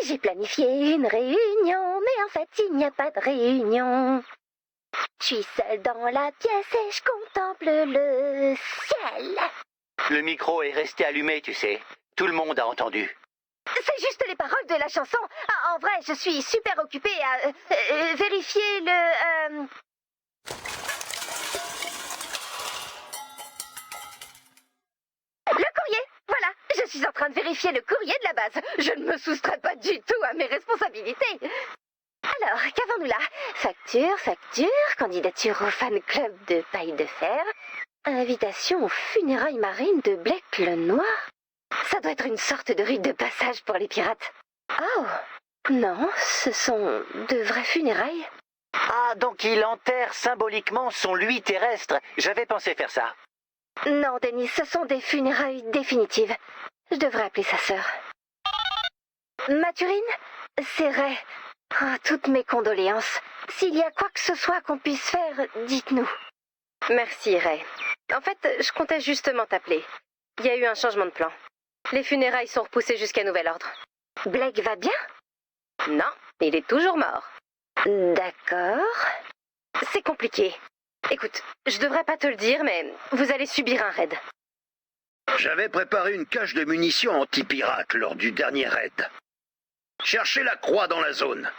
J'ai planifié une réunion, mais en fait il n'y a pas de réunion. Je suis seule dans la pièce et je contemple le ciel. Le micro est resté allumé, tu sais. Tout le monde a entendu. C'est juste les paroles de la chanson. Ah, en vrai, je suis super occupée à vérifier le... Le courrier. Voilà, je suis en train de vérifier le courrier de la base. Je ne me soustrais pas du tout à mes responsabilités. Alors, qu'avons-nous là? Facture, candidature au fan club de Paille de Fer, invitation aux funérailles marines de Blake le Noir. Ça doit être une sorte de rite de passage pour les pirates. Oh, non, ce sont de vraies funérailles. Ah, donc il enterre symboliquement son lui terrestre. J'avais pensé faire ça. Non, Denis, ce sont des funérailles définitives. Je devrais appeler sa sœur. Mathurine, c'est Ray. Oh, toutes mes condoléances. S'il y a quoi que ce soit qu'on puisse faire, dites-nous. Merci, Ray. En fait, je comptais justement t'appeler. Il y a eu un changement de plan. Les funérailles sont repoussées jusqu'à nouvel ordre. Blake va bien? Non, il est toujours mort. D'accord. C'est compliqué. Écoute, je devrais pas te le dire, mais vous allez subir un raid. J'avais préparé une cache de munitions anti-pirates lors du dernier raid. Cherchez la croix dans la zone.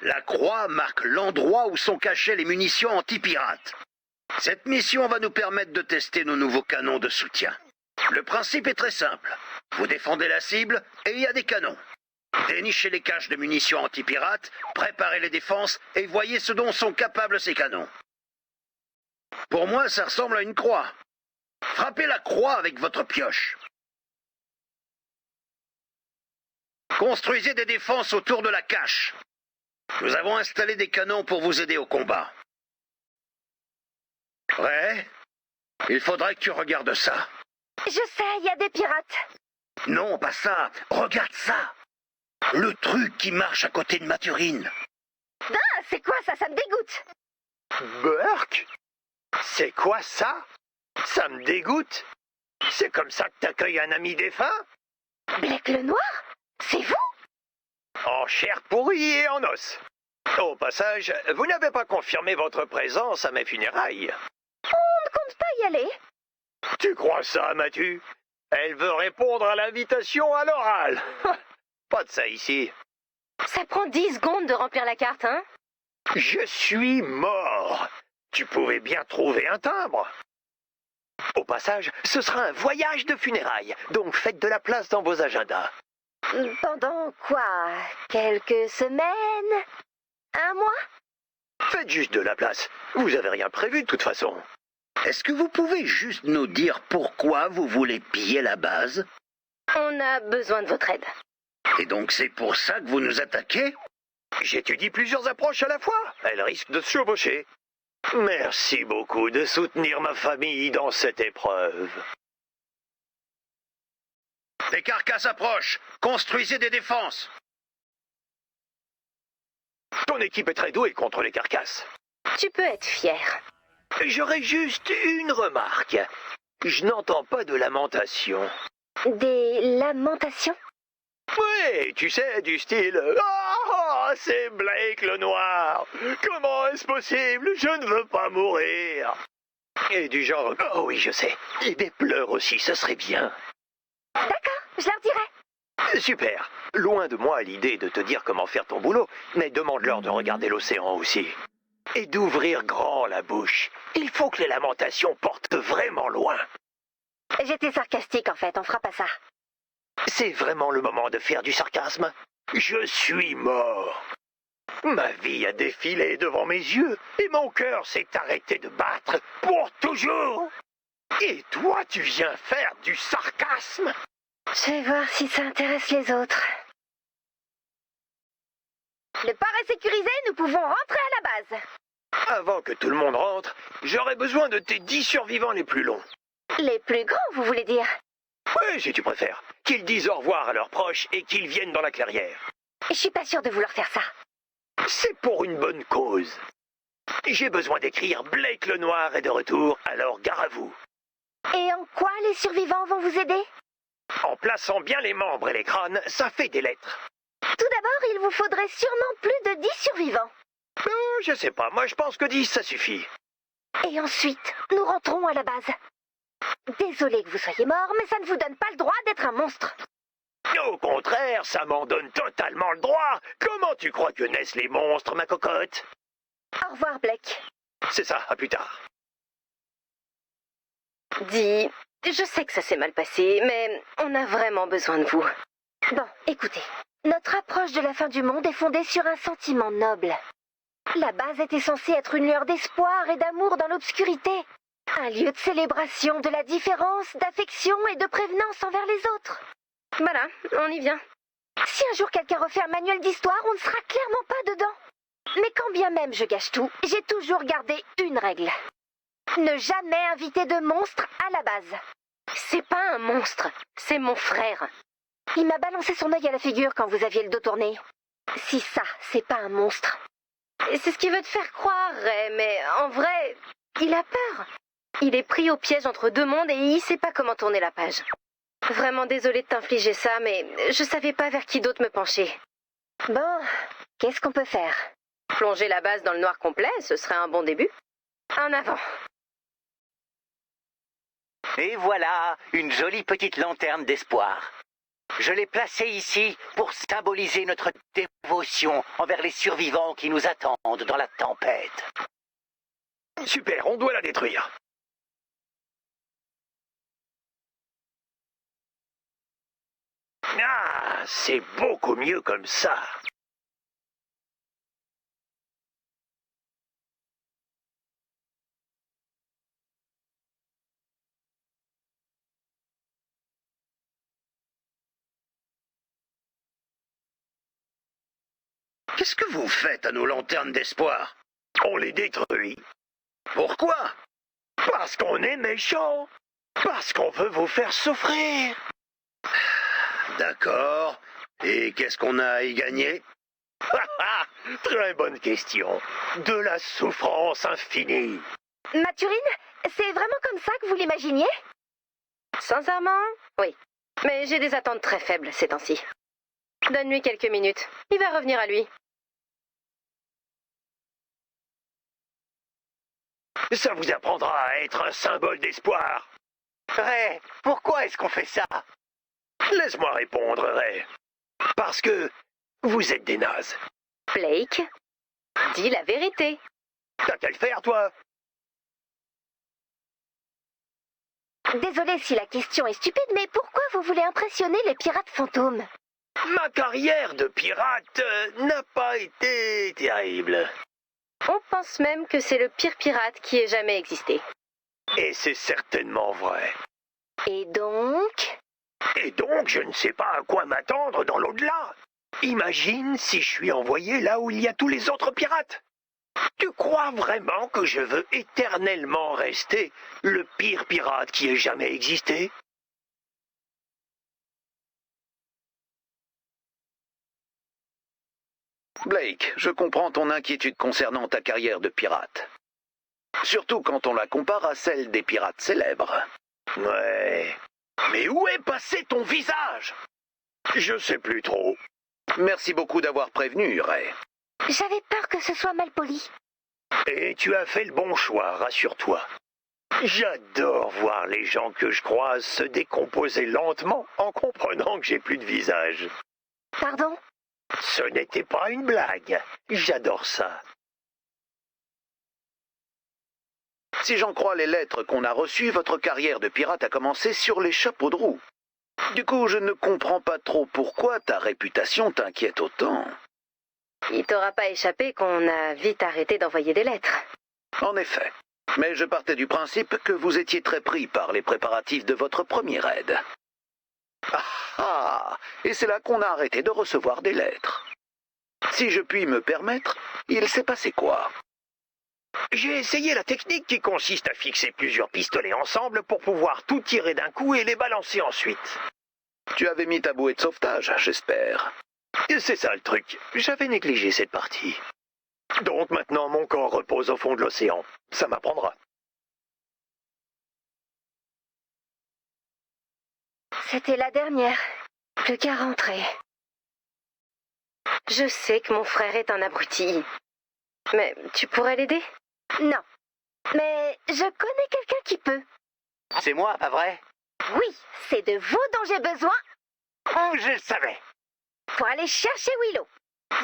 La croix marque l'endroit où sont cachées les munitions anti-pirates. Cette mission va nous permettre de tester nos nouveaux canons de soutien. Le principe est très simple. Vous défendez la cible et il y a des canons. Dénichez les caches de munitions anti-pirates, préparez les défenses et voyez ce dont sont capables ces canons. Pour moi, ça ressemble à une croix. Frappez la croix avec votre pioche. Construisez des défenses autour de la cache. Nous avons installé des canons pour vous aider au combat. Prêt? Il faudrait que tu regardes ça. Je sais, il y a des pirates. Non, pas ça. Regarde ça. Le truc qui marche à côté de Mathurine. Ah, c'est quoi ça? Ça me dégoûte. Burke? C'est quoi ça? Ça me dégoûte. C'est comme ça que t'accueilles un ami défunt? Blake le Noir? C'est vous? En chair pourrie et en os. Au passage, vous n'avez pas confirmé votre présence à mes funérailles. On ne compte pas y aller. Tu crois ça, Mathieu? Elle veut répondre à l'invitation à l'oral. Pas de ça ici. Ça prend 10 secondes de remplir la carte, hein? Je suis mort. Tu pouvais bien trouver un timbre. Au passage, ce sera un voyage de funérailles, donc faites de la place dans vos agendas. Pendant quoi? Quelques semaines? Un mois? Faites juste de la place. Vous avez rien prévu de toute façon. Est-ce que vous pouvez juste nous dire pourquoi vous voulez piller la base? On a besoin de votre aide. Et donc c'est pour ça que vous nous attaquez? J'étudie plusieurs approches à la fois. Elles risquent de se chevaucher. Merci beaucoup de soutenir ma famille dans cette épreuve. Des carcasses approchent. Construisez des défenses. Ton équipe est très douée contre les carcasses. Tu peux être fier. J'aurais juste une remarque. Je n'entends pas de lamentation. Des lamentations? Oui, tu sais, du style « Ah, c'est Blake le Noir! Comment est-ce possible? Je ne veux pas mourir! » Et du genre « Oh oui, je sais, et des pleurs aussi, ce serait bien. » D'accord, je leur dirai. Super. Loin de moi l'idée de te dire comment faire ton boulot, mais demande-leur de regarder l'océan aussi. Et d'ouvrir grand la bouche. Il faut que les lamentations portent vraiment loin. J'étais sarcastique en fait, on fera pas ça. C'est vraiment le moment de faire du sarcasme. Je suis mort. Ma vie a défilé devant mes yeux et mon cœur s'est arrêté de battre pour toujours. Et toi, tu viens faire du sarcasme? Je vais voir si ça intéresse les autres. Le port est sécurisé, nous pouvons rentrer à la base. Avant que tout le monde rentre, j'aurai besoin de tes 10 survivants les plus longs. Les plus grands, vous voulez dire? Oui, si tu préfères. Qu'ils disent au revoir à leurs proches et qu'ils viennent dans la clairière. Je suis pas sûre de vouloir faire ça. C'est pour une bonne cause. J'ai besoin d'écrire Blake le Noir est de retour, alors gare à vous. Et en quoi les survivants vont vous aider? En plaçant bien les membres et les crânes, ça fait des lettres. Tout d'abord, vous faudrait sûrement plus de 10 survivants. Je sais pas, moi je pense que 10 ça suffit. Et ensuite, nous rentrons à la base. Désolé que vous soyez mort, mais ça ne vous donne pas le droit d'être un monstre. Au contraire, ça m'en donne totalement le droit. Comment tu crois que naissent les monstres, ma cocotte? Au revoir, Blake. C'est ça, à plus tard. Dis, je sais que ça s'est mal passé, mais on a vraiment besoin de vous. Bon, écoutez, notre approche de la fin du monde est fondée sur un sentiment noble. La base était censée être une lueur d'espoir et d'amour dans l'obscurité. Un lieu de célébration de la différence, d'affection et de prévenance envers les autres. Voilà, on y vient. Si un jour quelqu'un refait un manuel d'histoire, on ne sera clairement pas dedans. Mais quand bien même je gâche tout, j'ai toujours gardé une règle. Ne jamais inviter de monstre à la base. C'est pas un monstre, c'est mon frère. Il m'a balancé son œil à la figure quand vous aviez le dos tourné. Si ça, c'est pas un monstre. C'est ce qu'il veut te faire croire, Ray, mais en vrai, il a peur. Il est pris au piège entre deux mondes et il sait pas comment tourner la page. Vraiment désolée de t'infliger ça, mais je savais pas vers qui d'autre me pencher. Bon, qu'est-ce qu'on peut faire? Plonger la base dans le noir complet, ce serait un bon début. En avant. Et voilà, une jolie petite lanterne d'espoir. Je l'ai placée ici pour symboliser notre dévotion envers les survivants qui nous attendent dans la tempête. Super, on doit la détruire. Ah, c'est beaucoup mieux comme ça. Qu'est-ce que vous faites à nos lanternes d'espoir? On les détruit. Pourquoi? Parce qu'on est méchant. Parce qu'on veut vous faire souffrir. D'accord. Et qu'est-ce qu'on a à y gagner? Très bonne question. De la souffrance infinie. Mathurine, c'est vraiment comme ça que vous l'imaginiez? Sincèrement, oui. Mais j'ai des attentes très faibles ces temps-ci. Donne-lui quelques minutes. Il va revenir à lui. Ça vous apprendra à être un symbole d'espoir. Ray, pourquoi est-ce qu'on fait ça? Laisse-moi répondre, Ray. Parce que vous êtes des nazes. Blake, dis la vérité. T'as qu'à le faire, toi. Désolée si la question est stupide, mais pourquoi vous voulez impressionner les pirates fantômes? Ma carrière de pirate n'a pas été terrible. On pense même que c'est le pire pirate qui ait jamais existé. Et c'est certainement vrai. Et donc? Et donc, je ne sais pas à quoi m'attendre dans l'au-delà. Imagine si je suis envoyé là où il y a tous les autres pirates. Tu crois vraiment que je veux éternellement rester le pire pirate qui ait jamais existé? Blake, je comprends ton inquiétude concernant ta carrière de pirate. Surtout quand on la compare à celle des pirates célèbres. Ouais. Mais où est passé ton visage? Je sais plus trop. Merci beaucoup d'avoir prévenu, Ray. J'avais peur que ce soit mal poli. Et tu as fait le bon choix, rassure-toi. J'adore voir les gens que je croise se décomposer lentement en comprenant que j'ai plus de visage. Pardon? Ce n'était pas une blague. J'adore ça. Si j'en crois les lettres qu'on a reçues, votre carrière de pirate a commencé sur les chapeaux de roue. Du coup, je ne comprends pas trop pourquoi ta réputation t'inquiète autant. Il t'aura pas échappé qu'on a vite arrêté d'envoyer des lettres. En effet. Mais je partais du principe que vous étiez très pris par les préparatifs de votre premier raid. Ah ah! Et c'est là qu'on a arrêté de recevoir des lettres. Si je puis me permettre, il s'est passé quoi? J'ai essayé la technique qui consiste à fixer plusieurs pistolets ensemble pour pouvoir tout tirer d'un coup et les balancer ensuite. Tu avais mis ta bouée de sauvetage, j'espère. C'est ça le truc. J'avais négligé cette partie. Donc maintenant mon corps repose au fond de l'océan. Ça m'apprendra. C'était la dernière. Plus qu'à rentrer. Je sais que mon frère est un abruti. Mais tu pourrais l'aider? Non. Mais je connais quelqu'un qui peut. C'est moi, pas vrai? Oui, c'est de vous dont j'ai besoin Oh, je le savais. pour aller chercher Willow.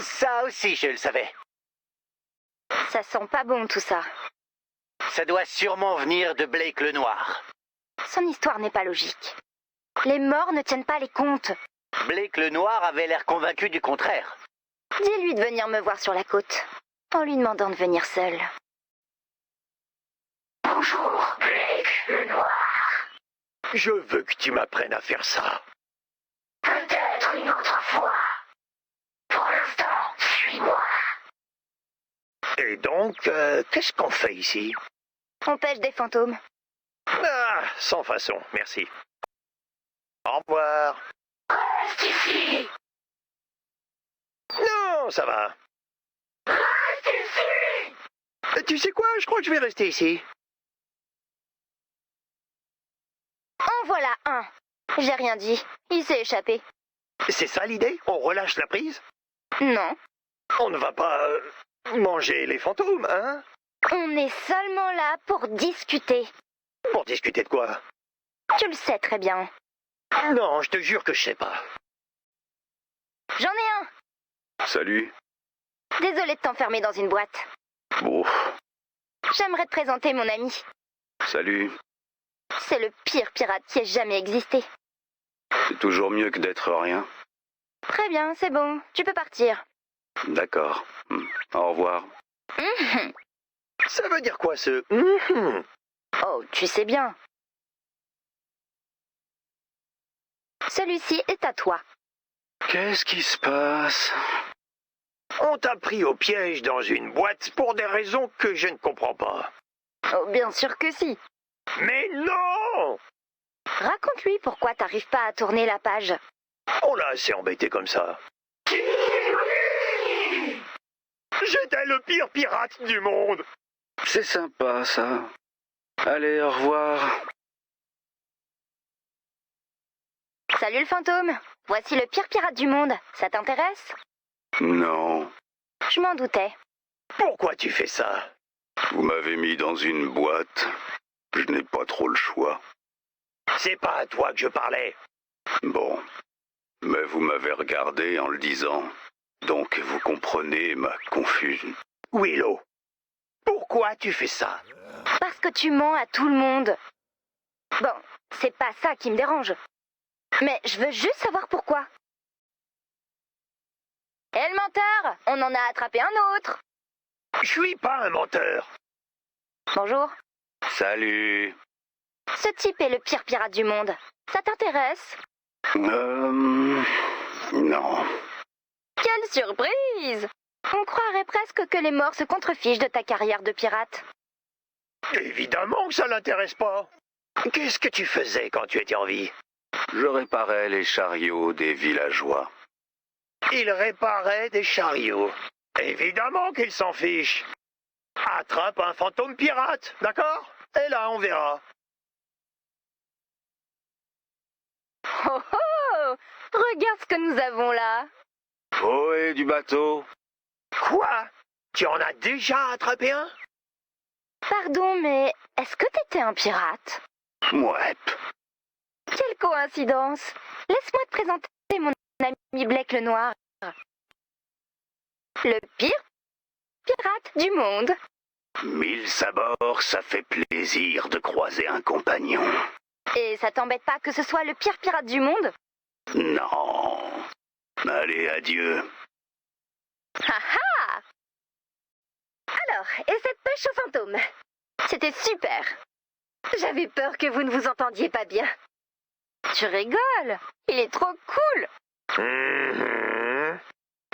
Ça aussi, je le savais. Ça sent pas bon tout ça. Ça doit sûrement venir de Blake le Noir. Son histoire n'est pas logique. Les morts ne tiennent pas les comptes. Blake le Noir avait l'air convaincu du contraire. Dis-lui de venir me voir sur la côte, en lui demandant de venir seul. Bonjour, Blake le Noir. Je veux que tu m'apprennes à faire ça. Peut-être une autre fois. Pour l'instant, suis-moi. Et donc, qu'est-ce qu'on fait ici? On pêche des fantômes. Ah, sans façon, merci. Au revoir. Reste ici. Non, ça va. Reste ici. Tu sais quoi, je crois que je vais rester ici. En voilà un. J'ai rien dit. Il s'est échappé. C'est ça l'idée? On relâche la prise? Non. On ne va pas manger les fantômes, hein? On est seulement là pour discuter. Pour discuter de quoi? Tu le sais très bien. Non, je te jure que je sais pas. J'en ai un. Salut. Désolée de t'enfermer dans une boîte. Bon, J'aimerais te présenter mon ami. salut. C'est le pire pirate qui ait jamais existé. C'est toujours mieux que d'être rien. Très bien, c'est bon. Tu peux partir. D'accord. Au revoir. Mhm. Ça veut dire quoi ce Oh, tu sais bien. Celui-ci est à toi. Qu'est-ce qui se passe? On t'a pris au piège dans une boîte pour des raisons que je ne comprends pas. Oh, bien sûr que si. Mais non! Raconte-lui pourquoi t'arrives pas à tourner la page. On l'a assez embêté comme ça. J'étais le pire pirate du monde. C'est sympa, ça. Allez, au revoir. Salut le fantôme. Voici le pire pirate du monde. Ça t'intéresse? Non. Je m'en doutais. Pourquoi tu fais ça? Vous m'avez mis dans une boîte. Je n'ai pas trop le choix. C'est pas à toi que je parlais. Bon. Mais vous m'avez regardé en le disant. Donc vous comprenez ma confusion. Willow, pourquoi tu fais ça? Parce que tu mens à tout le monde. Bon, c'est pas ça qui me dérange. Mais je veux juste savoir pourquoi. Eh le menteur, on en a attrapé un autre. Je suis pas un menteur. Bonjour. Salut. Ce type est le pire pirate du monde. Ça t'intéresse? Non. Quelle surprise! On croirait presque que les morts se contrefichent de ta carrière de pirate. Évidemment que ça l'intéresse pas. Qu'est-ce que tu faisais quand tu étais en vie? Je réparais les chariots des villageois. Il réparait des chariots. Évidemment qu'il s'en fiche. Attrape un fantôme pirate, d'accord? Et là, on verra. Oh oh! Regarde ce que nous avons là. Ohé du bateau. Quoi? Tu en as déjà attrapé un? Pardon, mais est-ce que t'étais un pirate? Mouette. Quelle coïncidence! Laisse-moi te présenter mon ami Blake le Noir. Le pire pirate du monde. 1000 sabords, ça fait plaisir de croiser un compagnon. Et ça t'embête pas que ce soit le pire pirate du monde? Non. Allez, adieu. Ha ha! Alors, et cette pêche aux fantômes? C'était super. J'avais peur que vous ne vous entendiez pas bien. Tu rigoles? Il est trop cool.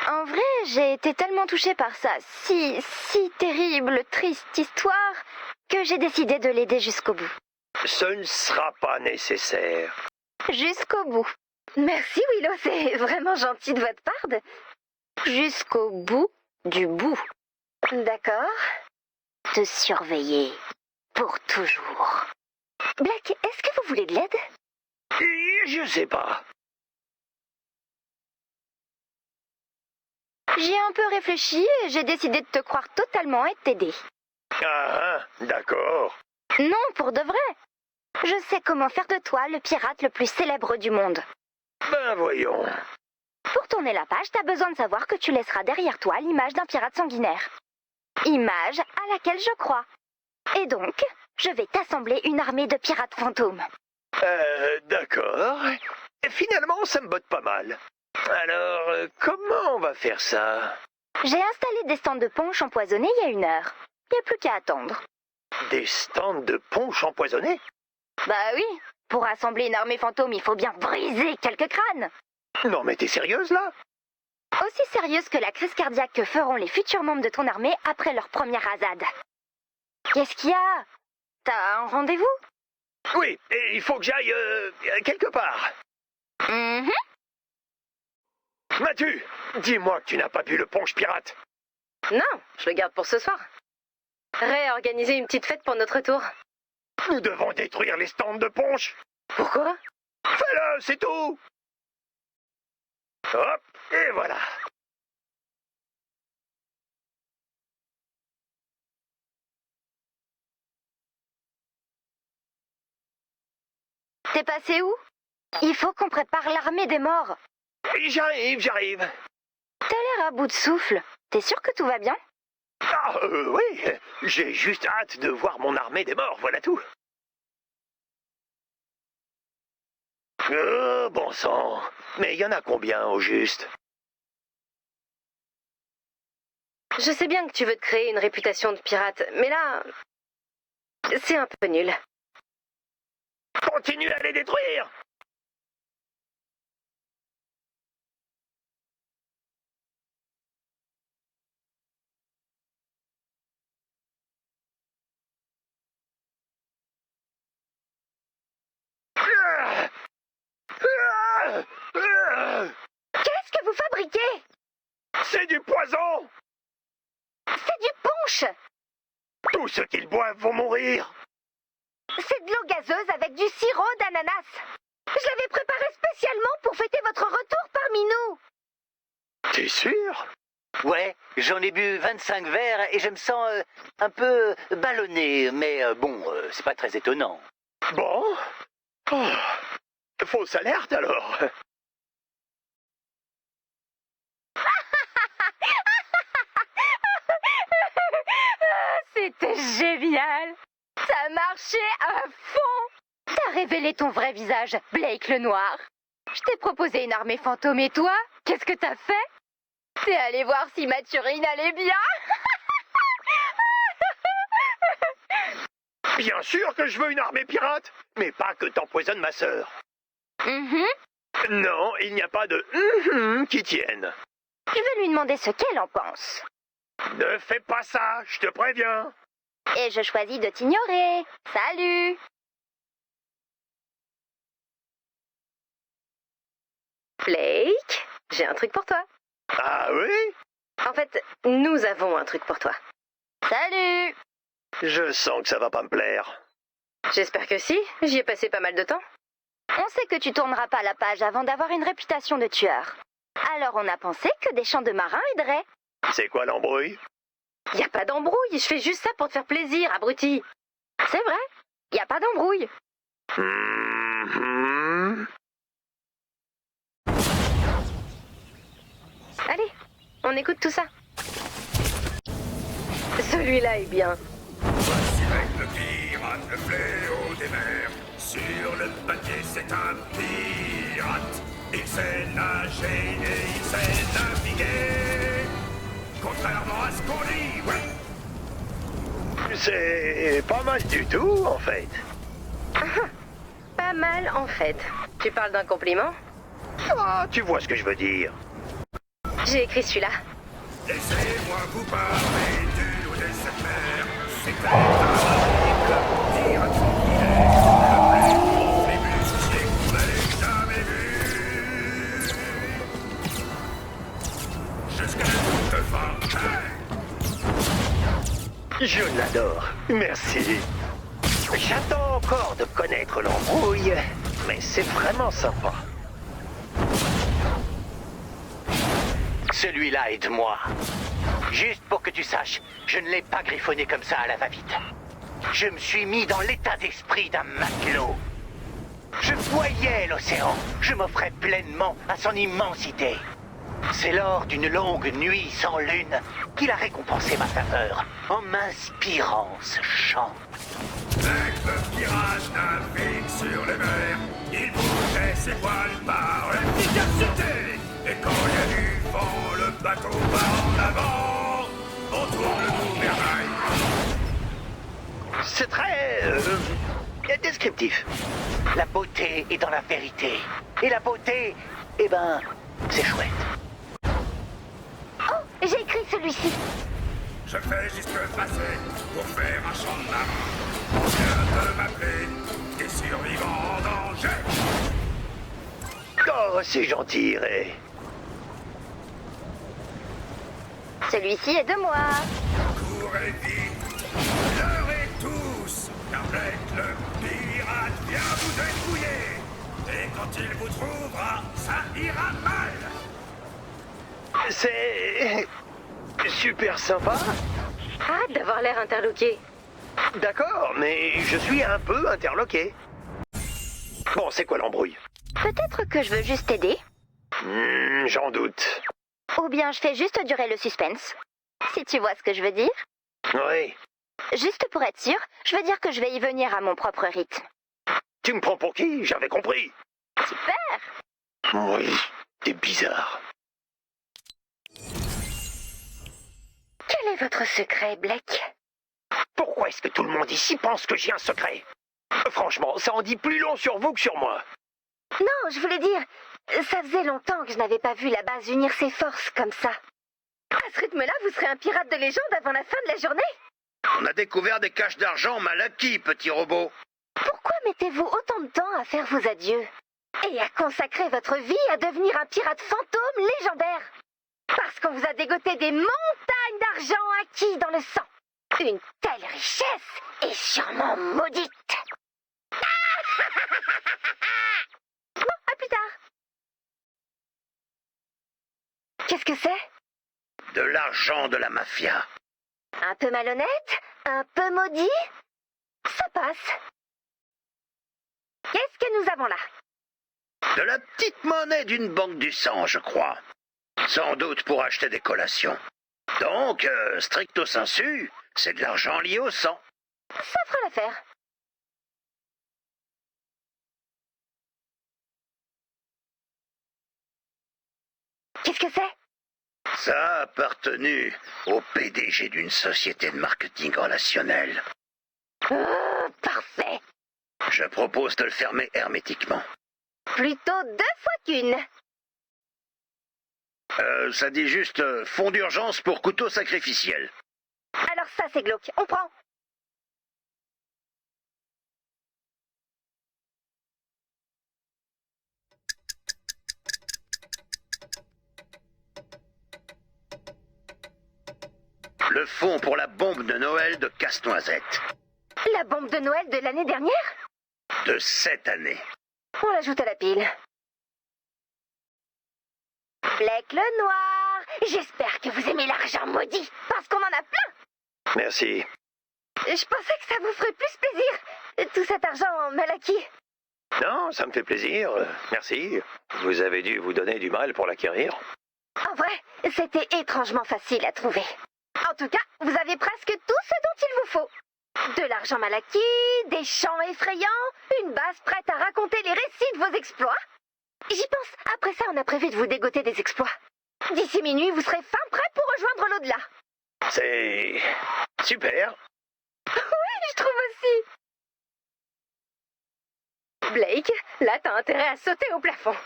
En vrai, j'ai été tellement touchée par sa si terrible, triste histoire que j'ai décidé de l'aider jusqu'au bout. Ce ne sera pas nécessaire. Jusqu'au bout. Merci Willow, c'est vraiment gentil de votre part. Jusqu'au bout du bout. D'accord. Te surveiller pour toujours. Black, est-ce que vous voulez de l'aide? Je sais pas. J'y ai un peu réfléchi et j'ai décidé de te croire totalement et de t'aider. Ah, d'accord. Non, pour de vrai. Je sais comment faire de toi le pirate le plus célèbre du monde. Ben voyons. Pour tourner la page, t'as besoin de savoir que tu laisseras derrière toi l'image d'un pirate sanguinaire. Image à laquelle je crois. Et donc, je vais t'assembler une armée de pirates fantômes. D'accord. Finalement, ça me botte pas mal. Alors, comment on va faire ça? J'ai installé des stands de punch empoisonnés il y a 1 heure. Il n'y a plus qu'à attendre. Des stands de punch empoisonnés? Bah oui, pour assembler une armée fantôme, il faut bien briser quelques crânes. Non mais t'es sérieuse là? Aussi sérieuse que la crise cardiaque que feront les futurs membres de ton armée après leur première rasade. Qu'est-ce qu'il y a? T'as un rendez-vous? Oui, et il faut que j'aille quelque part. Mhm. Mathieu, dis-moi que tu n'as pas bu le punch pirate. Non, je le garde pour ce soir. Réorganiser une petite fête pour notre tour. Nous devons détruire les stands de punch. Pourquoi? Fais-le, c'est tout. Hop, et voilà. T'es passé où? Il faut qu'on prépare l'armée des morts. J'arrive. T'as l'air à bout de souffle. T'es sûr que tout va bien? Ah, oui, j'ai juste hâte de voir mon armée des morts, voilà tout. Bon sang, mais il y en a combien au juste? Je sais bien que tu veux te créer une réputation de pirate, mais là, c'est un peu nul. Continue à les détruire! Qu'est-ce que vous fabriquez? C'est du poison! C'est du punch! Tous ceux qui le boivent vont mourir! C'est de l'eau gazeuse avec du sirop d'ananas. Je l'avais préparé spécialement pour fêter votre retour parmi nous. T'es sûr? Ouais, j'en ai bu 25 verres et je me sens un peu ballonné, mais c'est pas très étonnant. Bon. Oh. Fausse alerte alors. C'était génial. Ça marchait à fond. T'as révélé ton vrai visage, Blake le Noir. Je t'ai proposé une armée fantôme et toi, qu'est-ce que t'as fait? T'es allé voir si Mathurine allait bien? Bien sûr que je veux une armée pirate, mais pas que t'empoisonnes ma sœur. Mhm. Non, il n'y a pas de qui tienne. Je vais lui demander ce qu'elle en pense. Ne fais pas ça, je te préviens. Et je choisis de t'ignorer. Salut! Blake, j'ai un truc pour toi. Ah oui? En fait, nous avons un truc pour toi. Salut! Je sens que ça va pas me plaire. J'espère que si, j'y ai passé pas mal de temps. On sait que tu tourneras pas la page avant d'avoir une réputation de tueur. Alors on a pensé que des chants de marins aideraient. C'est quoi l'embrouille? Y a pas d'embrouille, je fais juste ça pour te faire plaisir, abruti. C'est vrai, y a pas d'embrouille. Allez, on écoute tout ça. Celui-là est bien. Voici le pirate, le fléau des mers. Sur le papier, c'est un pirate. Il sait nager et il sait naviguer. Contrairement à ce qu'on dit, ouais. C'est pas mal du tout, en fait. Pas mal, en fait. Tu parles d'un compliment? Ah, tu vois ce que je veux dire. J'ai écrit celui-là. Laissez-moi vous parler du loup de cette mer. C'est un pirate sanguinaire. Le plus grand flébustier que vous n'avez jamais vu. Jusqu'à la toute fin. Je l'adore. Merci. J'attends encore de connaître l'embrouille, mais c'est vraiment sympa. Celui-là est de moi. Juste pour que tu saches, je ne l'ai pas griffonné comme ça à la va-vite. Je me suis mis dans l'état d'esprit d'un matelot. Je voyais l'océan, je m'offrais pleinement à son immensité. C'est lors d'une longue nuit sans lune qu'il a récompensé ma faveur en m'inspirant ce chant. Avec le pirate navigue sur les mers, il bougeait ses voiles par efficacité. Et quand il y a du vent, le bateau va en avant. On tourne le gouvernail. C'est très... descriptif. La beauté est dans la vérité. Et la beauté, eh ben, c'est chouette. Oh, j'ai écrit celui-ci. Je fais juste passer pour faire un chant de marin. On vient de m'appeler des survivants en danger. Oh, c'est gentil, Ray. Celui-ci est de moi. Courez vite, pleurez tous, car Blake le pirate vient vous dépouiller. Et quand il vous trouvera, ça ira mal. C'est... super sympa. Hâte d'avoir l'air interloqué. D'accord, mais je suis un peu interloqué. Bon, c'est quoi l'embrouille? Peut-être que je veux juste t'aider. J'en doute. Ou bien je fais juste durer le suspense. Si tu vois ce que je veux dire. Oui. Juste pour être sûr, je veux dire que je vais y venir à mon propre rythme. Tu me prends pour qui? J'avais compris. Super! Oui, t'es bizarre. Quel est votre secret, Blake? Pourquoi est-ce que tout le monde ici pense que j'ai un secret? Franchement, ça en dit plus long sur vous que sur moi. Non, je voulais dire, ça faisait longtemps que je n'avais pas vu la base unir ses forces comme ça. À ce rythme-là, vous serez un pirate de légende avant la fin de la journée. On a découvert des caches d'argent mal acquis, petit robot. Pourquoi mettez-vous autant de temps à faire vos adieux? Et à consacrer votre vie à devenir un pirate fantôme légendaire? Parce qu'on vous a dégoté des montagnes d'argent acquis dans le sang. Une telle richesse est sûrement maudite. Bon, à plus tard. Qu'est-ce que c'est? De l'argent de la mafia. Un peu malhonnête? Un peu maudit? Ça passe. Qu'est-ce que nous avons là? De la petite monnaie d'une banque du sang, je crois. Sans doute pour acheter des collations. Donc, stricto sensu, c'est de l'argent lié au sang. Ça fera l'affaire. Qu'est-ce que c'est? Ça a appartenu au PDG d'une société de marketing relationnel. Oh, parfait. Je propose de le fermer hermétiquement. Plutôt 2 fois qu'une. Ça dit juste fonds d'urgence pour couteau sacrificiel. Alors ça, c'est glauque. On prend. Le fonds pour la bombe de Noël de Casse-Noisette. La bombe de Noël de l'année dernière? De cette année. On l'ajoute à la pile. Blake le Noir, j'espère que vous aimez l'argent maudit, parce qu'on en a plein. Merci. Je pensais que ça vous ferait plus plaisir, tout cet argent mal acquis. Non, ça me fait plaisir. Merci. Vous avez dû vous donner du mal pour l'acquérir. En vrai, c'était étrangement facile à trouver. En tout cas, vous avez presque tout ce dont il vous faut. De l'argent mal acquis, des chants effrayants, une base prête à raconter les récits de vos exploits. J'y pense, après ça, on a prévu de vous dégoter des exploits. D'ici minuit, vous serez fin prêt pour rejoindre l'au-delà. C'est... super. Oui, je trouve aussi. Blake, là, t'as intérêt à sauter au plafond.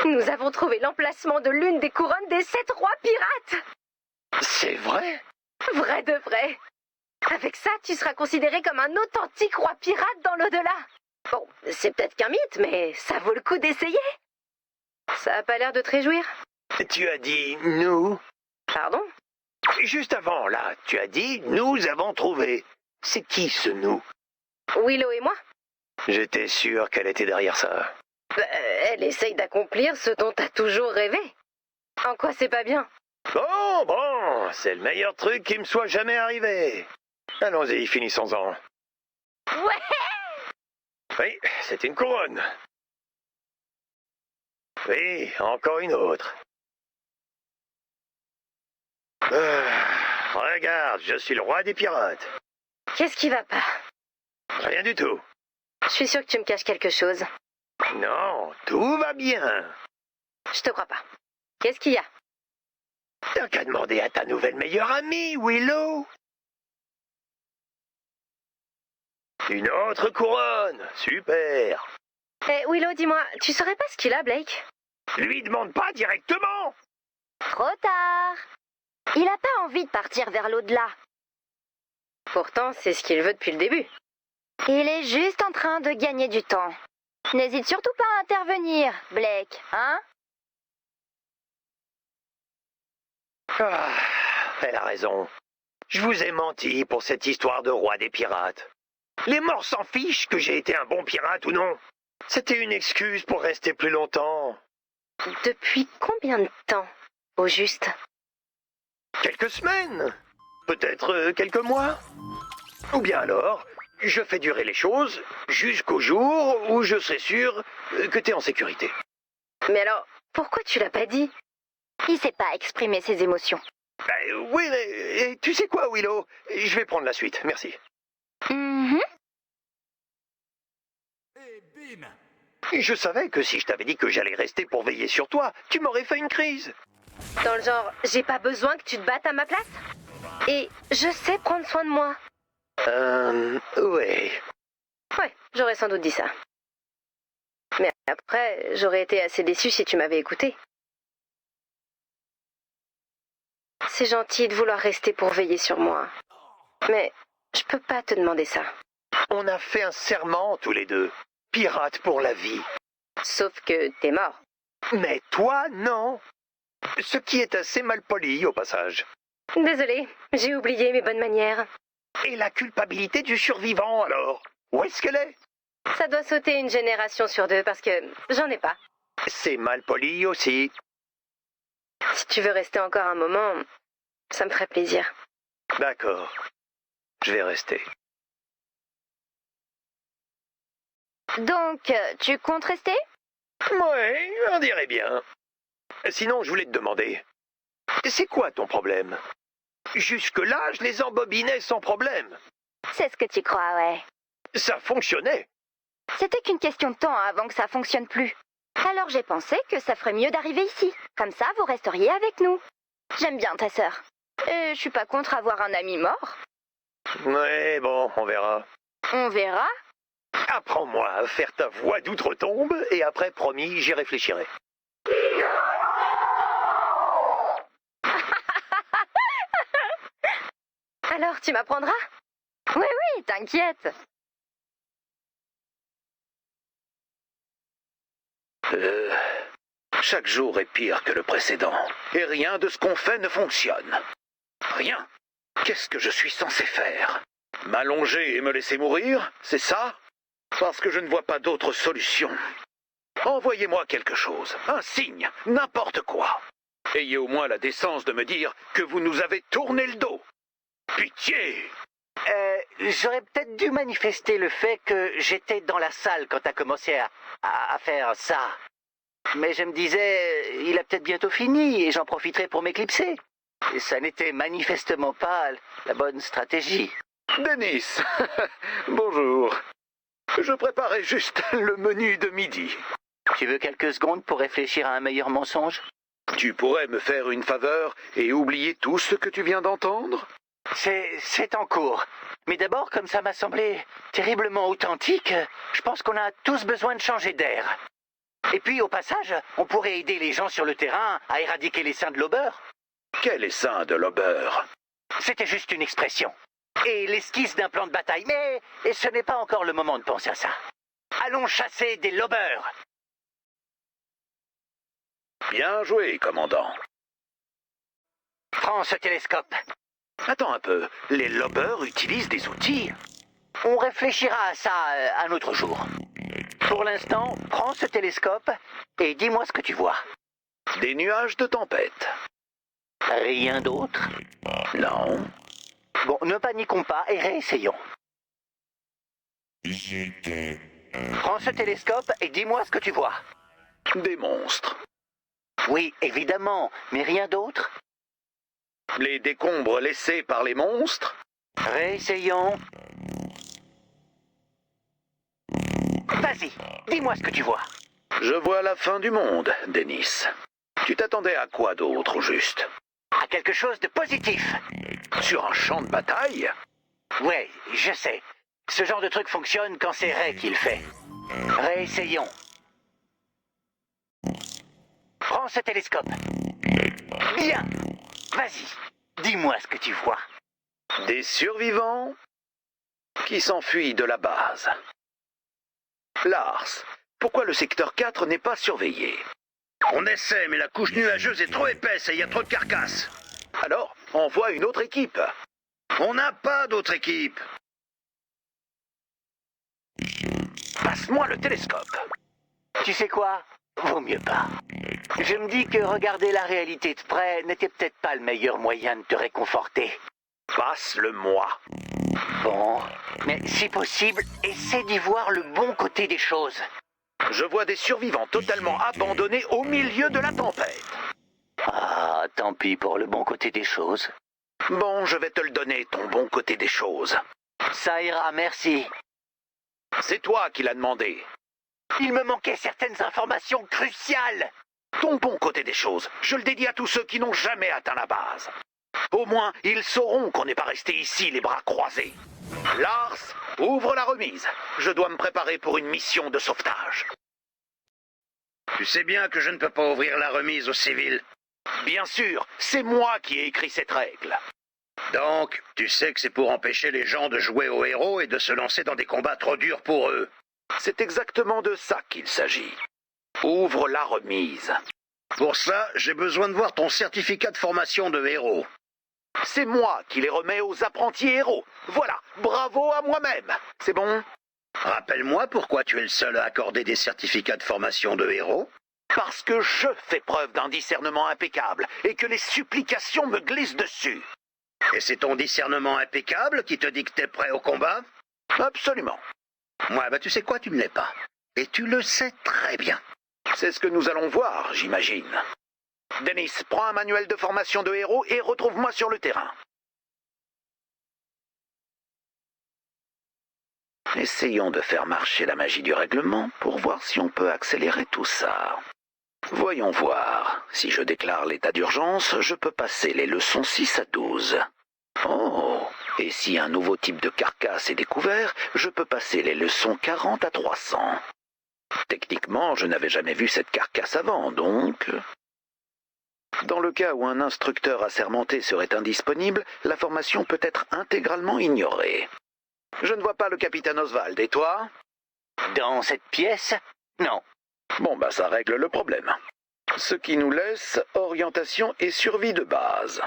Nous avons trouvé l'emplacement de l'une des couronnes des 7 rois pirates. C'est vrai? Vrai de vrai. Avec ça, tu seras considéré comme un authentique roi pirate dans l'au-delà. Bon, c'est peut-être qu'un mythe, mais ça vaut le coup d'essayer. Ça a pas l'air de te réjouir. Tu as dit « nous ». Pardon? Juste avant, là, tu as dit « nous avons trouvé ». C'est qui ce « nous » ? Willow et moi? J'étais sûr qu'elle était derrière ça. Elle essaye d'accomplir ce dont t'as toujours rêvé. En quoi c'est pas bien? Bon, c'est le meilleur truc qui me soit jamais arrivé. Allons-y, finissons-en. Ouais! Oui, c'est une couronne. Oui, encore une autre. Regarde, je suis le roi des pirates. Qu'est-ce qui va pas? Rien du tout. Je suis sûre que tu me caches quelque chose. Non, tout va bien. Je te crois pas. Qu'est-ce qu'il y a? T'as qu'à demander à ta nouvelle meilleure amie, Willow. Une autre couronne, super. Eh, Willow, dis-moi, tu saurais pas ce qu'il a, Blake? Lui demande pas directement. Trop tard. Il a pas envie de partir vers l'au-delà. Pourtant, c'est ce qu'il veut depuis le début. Il est juste en train de gagner du temps. N'hésite surtout pas à intervenir, Blake, hein? Ah, elle a raison. Je vous ai menti pour cette histoire de roi des pirates. Les morts s'en fichent que j'ai été un bon pirate ou non. C'était une excuse pour rester plus longtemps. Depuis combien de temps, au juste? Quelques semaines. Peut-être quelques mois. Ou bien alors, je fais durer les choses jusqu'au jour où je serai sûr que t'es en sécurité. Mais alors, pourquoi tu l'as pas dit? Il sait pas exprimer ses émotions. Oui, mais tu sais quoi, Willow? Je vais prendre la suite, merci. Mhm. Et bim! Je savais que si je t'avais dit que j'allais rester pour veiller sur toi, tu m'aurais fait une crise. Dans le genre, j'ai pas besoin que tu te battes à ma place? Et je sais prendre soin de moi. Ouais. Ouais, j'aurais sans doute dit ça. Mais après, j'aurais été assez déçue si tu m'avais écouté. C'est gentil de vouloir rester pour veiller sur moi. Mais je peux pas te demander ça. On a fait un serment tous les deux. Pirates pour la vie. Sauf que t'es mort. Mais toi, non. Ce qui est assez mal poli, au passage. Désolée, j'ai oublié mes bonnes manières. Et la culpabilité du survivant, alors? Où est-ce qu'elle est? Ça doit sauter une génération sur deux parce que j'en ai pas. C'est mal poli aussi. Si tu veux rester encore un moment, ça me ferait plaisir. D'accord. Je vais rester. Donc, tu comptes rester? Ouais, on dirait bien. Sinon, je voulais te demander, c'est quoi ton problème? Jusque-là, je les embobinais sans problème. C'est ce que tu crois, ouais. Ça fonctionnait. C'était qu'une question de temps avant que ça fonctionne plus. Alors j'ai pensé que ça ferait mieux d'arriver ici. Comme ça, vous resteriez avec nous. J'aime bien ta sœur. Et je suis pas contre avoir un ami mort. Ouais, bon, on verra. On verra. Apprends-moi à faire ta voix d'outre-tombe, et après, promis, j'y réfléchirai. Alors, tu m'apprendras? Oui, oui, t'inquiète. Chaque jour est pire que le précédent. Et rien de ce qu'on fait ne fonctionne. Rien. Qu'est-ce que je suis censé faire? M'allonger et me laisser mourir? C'est ça? Parce que je ne vois pas d'autre solution. Envoyez-moi quelque chose, un signe, n'importe quoi. Ayez au moins la décence de me dire que vous nous avez tourné le dos. Pitié! J'aurais peut-être dû manifester le fait que j'étais dans la salle quand t'as commencé à faire ça. Mais je me disais, il a peut-être bientôt fini et j'en profiterai pour m'éclipser. Et ça n'était manifestement pas la bonne stratégie. Denis, bonjour. Je préparais juste le menu de midi. Tu veux quelques secondes pour réfléchir à un meilleur mensonge? Tu pourrais me faire une faveur et oublier tout ce que tu viens d'entendre? C'est en cours. Mais d'abord, comme ça m'a semblé terriblement authentique, je pense qu'on a tous besoin de changer d'air. Et puis, au passage, on pourrait aider les gens sur le terrain à éradiquer les saints de l'aubeur. Quel essaim de l'obeur? C'était juste une expression. Et l'esquisse d'un plan de bataille. Mais ce n'est pas encore le moment de penser à ça. Allons chasser des lobeurs. Bien joué, commandant. Prends ce télescope. Attends un peu, les lobeurs utilisent des outils. On réfléchira à ça un autre jour. Pour l'instant, prends ce télescope et dis-moi ce que tu vois. Des nuages de tempête. Rien d'autre? Non. Bon, ne paniquons pas et réessayons. Prends ce télescope et dis-moi ce que tu vois. Des monstres. Oui, évidemment, mais rien d'autre? Les décombres laissés par les monstres? Réessayons. Vas-y, dis-moi ce que tu vois. Je vois la fin du monde, Denis. Tu t'attendais à quoi d'autre, au juste? À quelque chose de positif. Sur un champ de bataille? Ouais, je sais. Ce genre de truc fonctionne quand c'est Ray qui le fait. Réessayons. Prends ce télescope. Bien. Vas-y, dis-moi ce que tu vois. Des survivants qui s'enfuient de la base. Lars, pourquoi le secteur 4 n'est pas surveillé? On essaie, mais la couche nuageuse est trop épaisse et il y a trop de carcasses. Alors, envoie une autre équipe. On n'a pas d'autre équipe. Passe-moi le télescope. Tu sais quoi? Vaut mieux pas. Je me dis que regarder la réalité de près n'était peut-être pas le meilleur moyen de te réconforter. Passe-le-moi. Bon, mais si possible, essaie d'y voir le bon côté des choses. Je vois des survivants totalement abandonnés au milieu de la tempête. Ah, tant pis pour le bon côté des choses. Bon, je vais te le donner, ton bon côté des choses. Ça ira, merci. C'est toi qui l'as demandé. Il me manquait certaines informations cruciales. Ton bon côté des choses, je le dédie à tous ceux qui n'ont jamais atteint la base. Au moins, ils sauront qu'on n'est pas resté ici les bras croisés. Lars, ouvre la remise. Je dois me préparer pour une mission de sauvetage. Tu sais bien que je ne peux pas ouvrir la remise aux civils. Bien sûr, c'est moi qui ai écrit cette règle. Donc, tu sais que c'est pour empêcher les gens de jouer aux héros et de se lancer dans des combats trop durs pour eux. C'est exactement de ça qu'il s'agit. Ouvre la remise. Pour ça, j'ai besoin de voir ton certificat de formation de héros. C'est moi qui les remets aux apprentis héros. Voilà, bravo à moi-même. C'est bon? Rappelle-moi pourquoi tu es le seul à accorder des certificats de formation de héros. Parce que je fais preuve d'un discernement impeccable et que les supplications me glissent dessus. Et c'est ton discernement impeccable qui te dit que t'es prêt au combat? Absolument. Moi, tu sais quoi, tu ne l'es pas. Et tu le sais très bien. C'est ce que nous allons voir, j'imagine. Denis, prends un manuel de formation de héros et retrouve-moi sur le terrain. Essayons de faire marcher la magie du règlement pour voir si on peut accélérer tout ça. Voyons voir. Si je déclare l'état d'urgence, je peux passer les leçons 6 à 12. Oh, et si un nouveau type de carcasse est découvert, je peux passer les leçons 40 à 300. Techniquement, je n'avais jamais vu cette carcasse avant, donc... Dans le cas où un instructeur assermenté serait indisponible, la formation peut être intégralement ignorée. Je ne vois pas le capitaine Oswald, et toi? Dans cette pièce? Non. Bon, ça règle le problème. Ce qui nous laisse orientation et survie de base.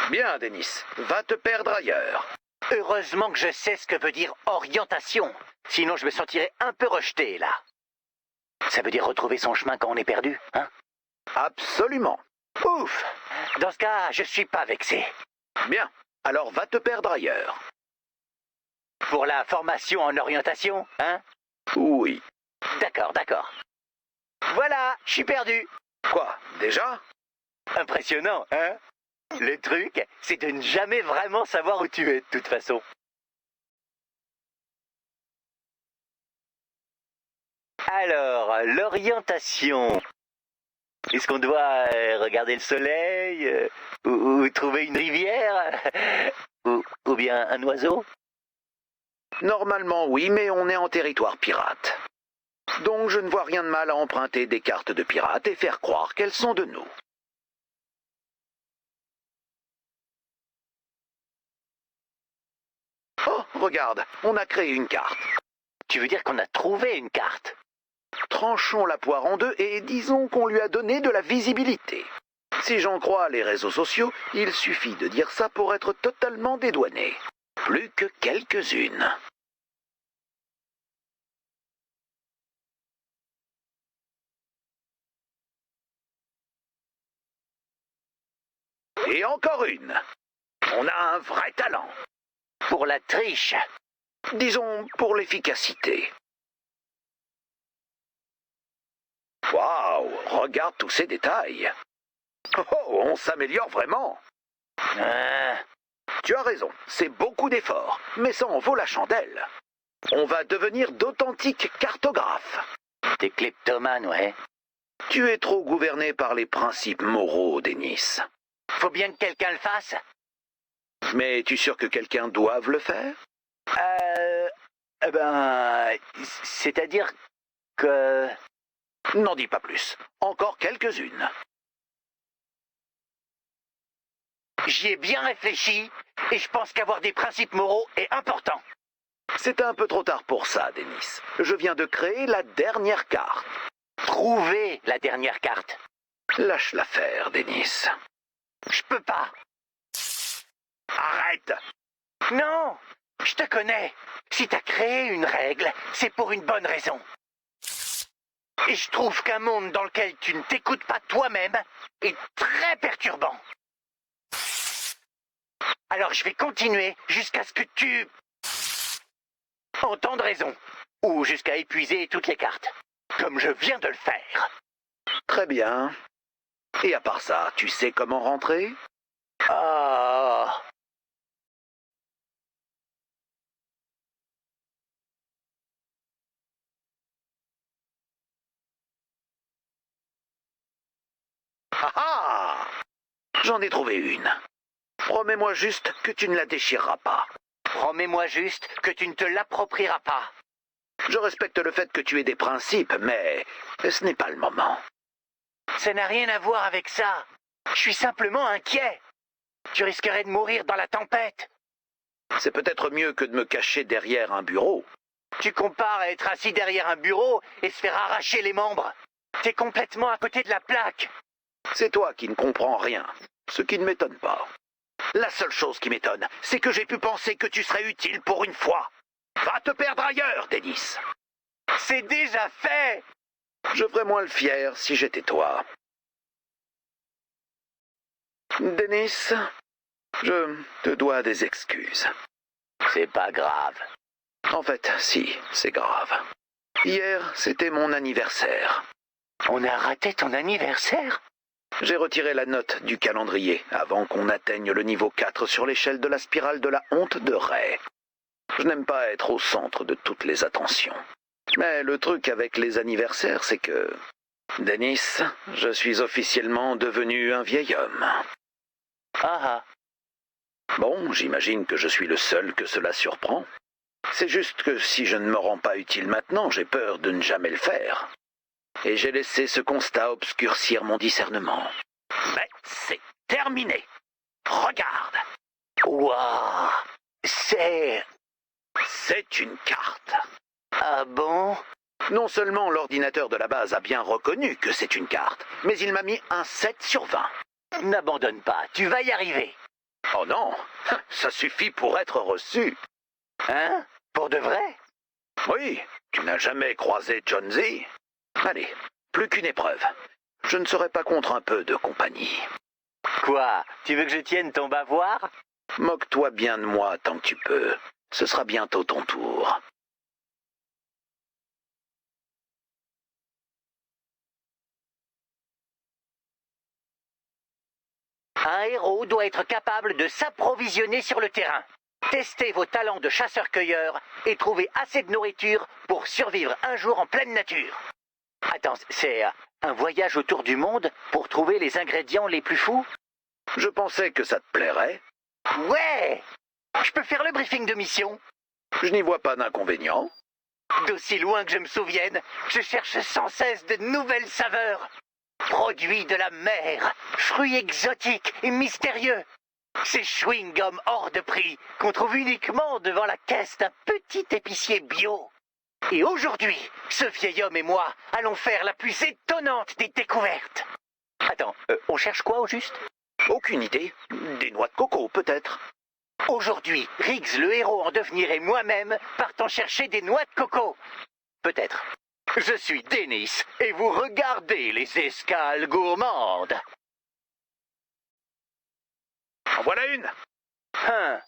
Bien, Denis, va te perdre ailleurs. Heureusement que je sais ce que veut dire orientation. Sinon, je me sentirais un peu rejeté, là. Ça veut dire retrouver son chemin quand on est perdu, hein? Absolument. Ouf! Dans ce cas, je suis pas vexé. Bien, alors va te perdre ailleurs. Pour la formation en orientation, hein? Oui. D'accord, d'accord. Voilà, je suis perdu. Quoi, déjà? Impressionnant, hein? Le truc, c'est de ne jamais vraiment savoir où tu es, de toute façon. Alors, l'orientation. Est-ce qu'on doit regarder le soleil ou trouver une rivière ou bien un oiseau? Normalement oui, mais on est en territoire pirate. Donc je ne vois rien de mal à emprunter des cartes de pirates et faire croire qu'elles sont de nous. Oh, regarde, on a créé une carte. Tu veux dire qu'on a trouvé une carte? Tranchons la poire en deux et disons qu'on lui a donné de la visibilité. Si j'en crois les réseaux sociaux, il suffit de dire ça pour être totalement dédouané. Plus que quelques-unes. Et encore une. On a un vrai talent. Pour la triche. Disons pour l'efficacité. Waouh, regarde tous ces détails. Oh, on s'améliore vraiment. Tu as raison, c'est beaucoup d'efforts, mais ça en vaut la chandelle. On va devenir d'authentiques cartographes. Des kleptomanes, ouais. Tu es trop gouverné par les principes moraux, Denis. Faut bien que quelqu'un le fasse. Mais es-tu sûr que quelqu'un doive le faire? C'est-à-dire que... N'en dis pas plus. Encore quelques-unes. J'y ai bien réfléchi, et je pense qu'avoir des principes moraux est important. C'est un peu trop tard pour ça, Denis. Je viens de créer la dernière carte. Trouver la dernière carte. Lâche l'affaire, Denis. Je peux pas. Arrête! Non, je te connais. Si t'as créé une règle, c'est pour une bonne raison. Et je trouve qu'un monde dans lequel tu ne t'écoutes pas toi-même est très perturbant. Alors je vais continuer jusqu'à ce que tu... entendes raison. Ou jusqu'à épuiser toutes les cartes. Comme je viens de le faire. Très bien. Et à part ça, tu sais comment rentrer? Ah... Ah ah! J'en ai trouvé une. Promets-moi juste que tu ne la déchireras pas. Promets-moi juste que tu ne te l'approprieras pas. Je respecte le fait que tu aies des principes, mais ce n'est pas le moment. Ça n'a rien à voir avec ça. Je suis simplement inquiet. Tu risquerais de mourir dans la tempête. C'est peut-être mieux que de me cacher derrière un bureau. Tu compares à être assis derrière un bureau et se faire arracher les membres. T'es complètement à côté de la plaque. C'est toi qui ne comprends rien, ce qui ne m'étonne pas. La seule chose qui m'étonne, c'est que j'ai pu penser que tu serais utile pour une fois. Va te perdre ailleurs, Denis. C'est déjà fait. Je ferais moins le fier si j'étais toi. Denis, je te dois des excuses. C'est pas grave. En fait, si, c'est grave. Hier, c'était mon anniversaire. On a raté ton anniversaire? J'ai retiré la note du calendrier avant qu'on atteigne le niveau 4 sur l'échelle de la spirale de la honte de Ray. Je n'aime pas être au centre de toutes les attentions. Mais le truc avec les anniversaires, c'est que... Denis, je suis officiellement devenu un vieil homme. Ah ah. Bon, j'imagine que je suis le seul que cela surprend. C'est juste que si je ne me rends pas utile maintenant, j'ai peur de ne jamais le faire. Et j'ai laissé ce constat obscurcir mon discernement. Mais c'est terminé. Regarde. Waouh. C'est une carte. Ah bon? Non seulement l'ordinateur de la base a bien reconnu que c'est une carte, mais il m'a mis un 7 sur 20. N'abandonne pas, tu vas y arriver. Oh non, ça suffit pour être reçu. Hein? Pour de vrai? Oui, tu n'as jamais croisé John Z? Allez, plus qu'une épreuve. Je ne serais pas contre un peu de compagnie. Quoi? Tu veux que je tienne ton bavoir? Moque-toi bien de moi tant que tu peux. Ce sera bientôt ton tour. Un héros doit être capable de s'approvisionner sur le terrain. Testez vos talents de chasseur-cueilleur et trouvez assez de nourriture pour survivre un jour en pleine nature. Attends, c'est un voyage autour du monde pour trouver les ingrédients les plus fous? Je pensais que ça te plairait. Ouais! Je peux faire le briefing de mission? Je n'y vois pas d'inconvénient. D'aussi loin que je me souvienne, je cherche sans cesse de nouvelles saveurs. Produits de la mer, fruits exotiques et mystérieux. Ces chewing-gums hors de prix qu'on trouve uniquement devant la caisse d'un petit épicier bio. Et aujourd'hui, ce vieil homme et moi allons faire la plus étonnante des découvertes. Attends, on cherche quoi au juste? Aucune idée. Des noix de coco, peut-être. Aujourd'hui, Riggs, le héros en devenir, et moi-même partons chercher des noix de coco. Peut-être. Je suis Denis, et vous regardez les escales gourmandes. En voilà une. Hein.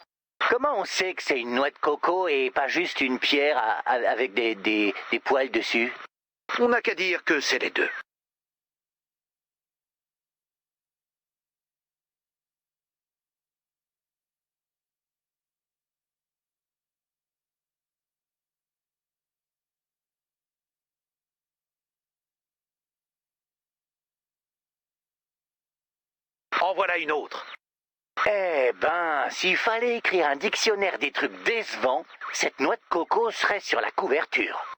Comment on sait que c'est une noix de coco et pas juste une pierre avec des poils dessus? On n'a qu'à dire que c'est les deux. En voilà une autre. Eh ben, s'il fallait écrire un dictionnaire des trucs décevants, cette noix de coco serait sur la couverture.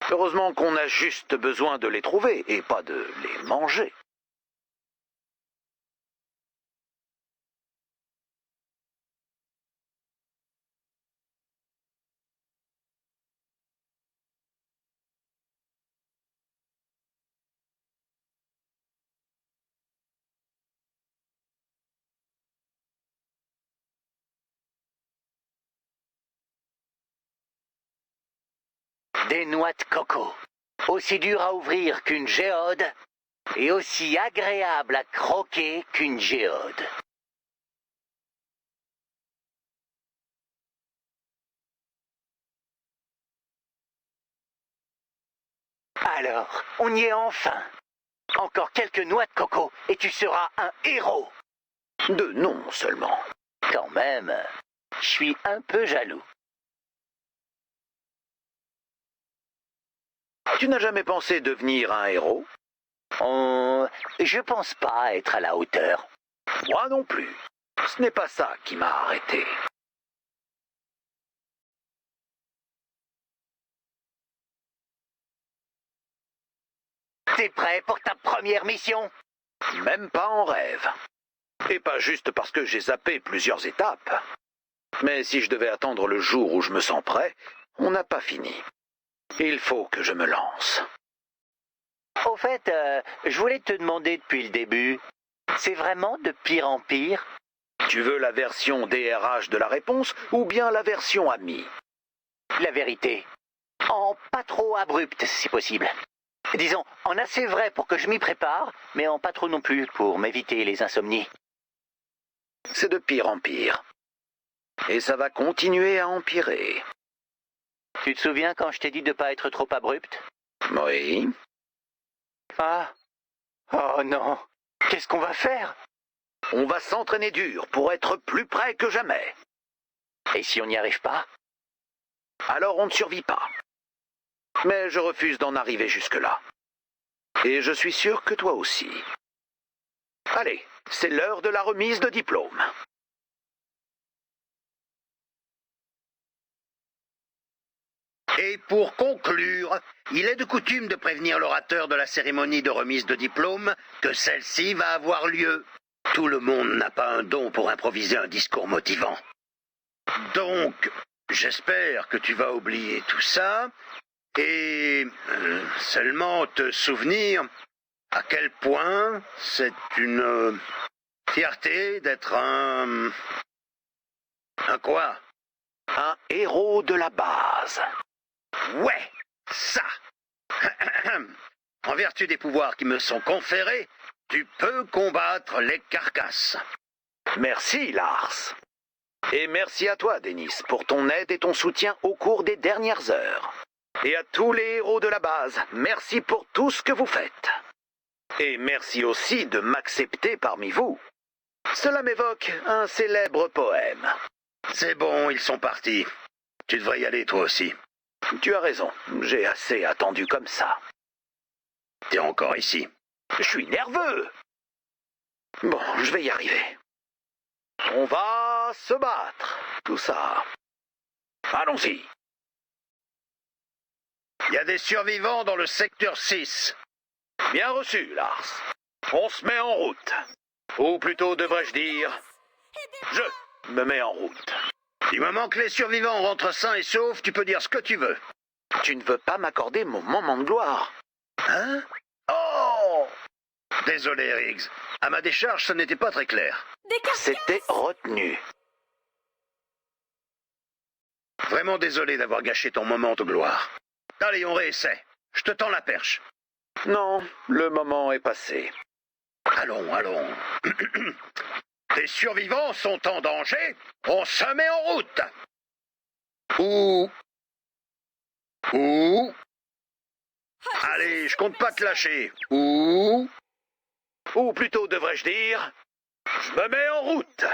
Heureusement qu'on a juste besoin de les trouver et pas de les manger. Des noix de coco, aussi dures à ouvrir qu'une géode, et aussi agréables à croquer qu'une géode. Alors, on y est enfin. Encore quelques noix de coco et tu seras un héros. De nom seulement. Quand même, je suis un peu jaloux. Tu n'as jamais pensé devenir un héros? Je pense pas être à la hauteur. Moi non plus. Ce n'est pas ça qui m'a arrêté. T'es prêt pour ta première mission? Même pas en rêve. Et pas juste parce que j'ai zappé plusieurs étapes. Mais si je devais attendre le jour où je me sens prêt, on n'a pas fini. Il faut que je me lance. Au fait, je voulais te demander depuis le début, c'est vraiment de pire en pire? Tu veux la version DRH de la réponse ou bien la version amie? La vérité. En pas trop abrupte, si possible. Disons, en assez vrai pour que je m'y prépare, mais en pas trop non plus pour m'éviter les insomnies. C'est de pire en pire. Et ça va continuer à empirer. Tu te souviens quand je t'ai dit de pas être trop abrupte? Oui. Ah. Oh non. Qu'est-ce qu'on va faire? On va s'entraîner dur pour être plus près que jamais. Et si on n'y arrive pas? Alors on ne survit pas. Mais je refuse d'en arriver jusque-là. Et je suis sûr que toi aussi. Allez, c'est l'heure de la remise de diplôme. Et pour conclure, il est de coutume de prévenir l'orateur de la cérémonie de remise de diplôme que celle-ci va avoir lieu. Tout le monde n'a pas un don pour improviser un discours motivant. Donc, j'espère que tu vas oublier tout ça et seulement te souvenir à quel point c'est une fierté d'être un quoi? Un héros de la base. Ouais, ça. En vertu des pouvoirs qui me sont conférés, tu peux combattre les carcasses. Merci, Lars. Et merci à toi, Denis, pour ton aide et ton soutien au cours des dernières heures. Et à tous les héros de la base, merci pour tout ce que vous faites. Et merci aussi de m'accepter parmi vous. Cela m'évoque un célèbre poème. C'est bon, ils sont partis. Tu devrais y aller toi aussi. Tu as raison, j'ai assez attendu comme ça. T'es encore ici. Je suis nerveux. Bon, je vais y arriver. On va se battre, tout ça. Allons-y. Il y a des survivants dans le secteur 6. Bien reçu, Lars. On se met en route. Ou plutôt devrais-je dire, je me mets en route. Du moment que les survivants rentrent sains et saufs, tu peux dire ce que tu veux. Tu ne veux pas m'accorder mon moment de gloire? Hein? Oh! Désolé, Riggs. À ma décharge, ça n'était pas très clair. C'était retenu. Vraiment désolé d'avoir gâché ton moment de gloire. Allez, on réessaie. Je te tends la perche. Non, le moment est passé. Allons, allons. Des survivants sont en danger. On se met en route. Ou... Allez, je compte pas te lâcher. Ou plutôt devrais-je dire, je me mets en route.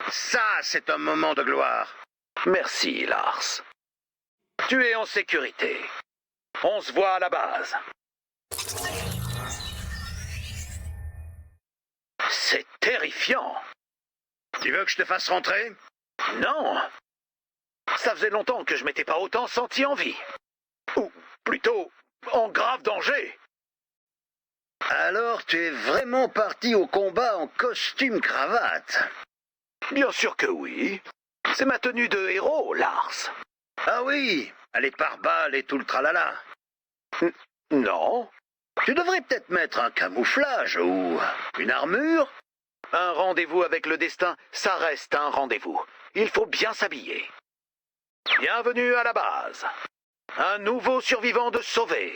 Ça, c'est un moment de gloire. Merci, Lars. Tu es en sécurité. On se voit à la base. C'est terrifiant. Tu veux que je te fasse rentrer? Non. Ça faisait longtemps que je m'étais pas autant senti en vie. Ou plutôt, en grave danger. Alors tu es vraiment parti au combat en costume cravate? Bien sûr que oui. C'est ma tenue de héros, Lars. Ah oui, les pare-balles et tout le tralala. Non. Tu devrais peut-être mettre un camouflage ou une armure. Un rendez-vous avec le destin, ça reste un rendez-vous. Il faut bien s'habiller. Bienvenue à la base. Un nouveau survivant de sauvé.